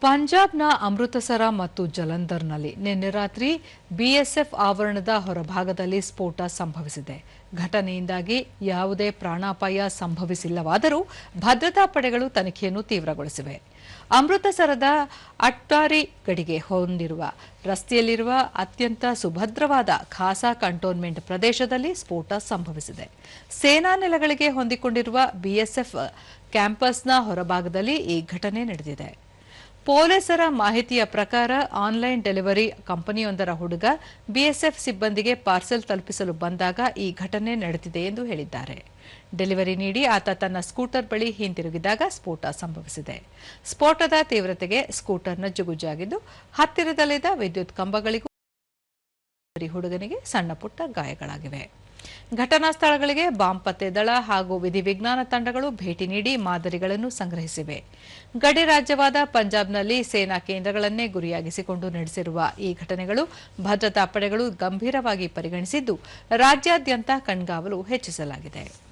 ಪಂಜಾಬ್ನ ಅಮೃತಸರ ಮತ್ತು ಜಲಂಧರ್ನಲ್ಲಿ ನಿನ್ನೆ ರಾತ್ರಿ ಬಿಎಸ್ಎಫ್ ಆವರಣದ ಹೊರಭಾಗದಲ್ಲಿ ಸ್ಫೋಟ ಸಂಭವಿಸಿದೆ. ಘಟನೆಯಿಂದಾಗಿ ಯಾವುದೇ ಪ್ರಾಣಾಪಾಯ ಸಂಭವಿಸಿಲ್ಲವಾದರೂ ಭದ್ರತಾ ಪಡೆಗಳು ತನಿಖೆಯನ್ನು ತೀವ್ರಗೊಳಿಸಿವೆ. ಅಮೃತಸರದ ಅಟ್ಟಾರಿ ಗಡಿಗೆ ಹೊಂದಿರುವ ರಸ್ತೆಯಲ್ಲಿರುವ ಅತ್ಯಂತ ಸುಭದ್ರವಾದ ಖಾಸಾ ಕಂಟೋನ್ಮೆಂಟ್ ಪ್ರದೇಶದಲ್ಲಿ ಸ್ಫೋಟ ಸಂಭವಿಸಿದೆ. ಸೇನಾ ನೆಲೆಗಳಿಗೆ ಹೊಂದಿಕೊಂಡಿರುವ ಬಿಎಸ್ಎಫ್ ಕ್ಯಾಂಪಸ್ನ ಹೊರಭಾಗದಲ್ಲಿ ಈ ಘಟನೆ ನಡೆದಿದೆ. ಪೊಲೀಸರ ಮಾಹಿತಿಯ ಪ್ರಕಾರ ಆನ್ಲೈನ್ ಡೆಲಿವರಿ ಕಂಪನಿಯೊಂದರ ಹುಡುಗ ಬಿಎಸ್ಎಫ್ ಸಿಬ್ಬಂದಿಗೆ ಪಾರ್ಸೆಲ್ ತಲುಪಿಸಲು ಬಂದಾಗ ಈ ಘಟನೆ ನಡೆದಿದೆ ಎಂದು ಹೇಳಿದ್ದಾರೆ. ಡೆಲಿವರಿ ನೀಡಿ ಆತ ತನ್ನ ಸ್ಕೂಟರ್ ಬಳಿ ಹಿಂತಿರುಗಿದಾಗ ಸ್ಫೋಟ ಸಂಭವಿಸಿದೆ. ಸ್ಫೋಟದ ತೀವ್ರತೆಗೆ ಸ್ಕೂಟರ್ ನಜ್ಜುಗುಜ್ಜಾಗಿದ್ದು ಹತ್ತಿರದಲ್ಲಿದ್ದ ವಿದ್ಯುತ್ ಕಂಬಗಳಿಗೂ ಹುಡುಗನಿಗೆ ಸಣ್ಣ ಪುಟ್ಟ ಗಾಯಗಳಾಗಿವೆ. ಘಟನಾ ಸ್ಥಳಗಳಿಗೆ ಬಾಂಬ್ ಪತ್ತೆ ದಳ ಹಾಗೂ ವಿಧಿವಿಜ್ಞಾನ ತಂಡಗಳು ಭೇಟಿ ನೀಡಿ ಮಾದರಿಗಳನ್ನು ಸಂಗ್ರಹಿಸಿವೆ. ಗಡಿ ರಾಜ್ಯವಾದ ಪಂಜಾಬ್ನಲ್ಲಿ ಸೇನಾ ಕೇಂದ್ರಗಳನ್ನೇ ಗುರಿಯಾಗಿಸಿಕೊಂಡು ನಡೆಸಿರುವ ಈ ಘಟನೆಗಳು ಭದ್ರತಾ ಪಡೆಗಳು ಗಂಭೀರವಾಗಿ ಪರಿಗಣಿಸಿದ್ದು ರಾಜ್ಯಾದ್ಯಂತ ಕಣ್ಗಾವಲು ಹೆಚ್ಚಿಸಲಾಗಿದೆ.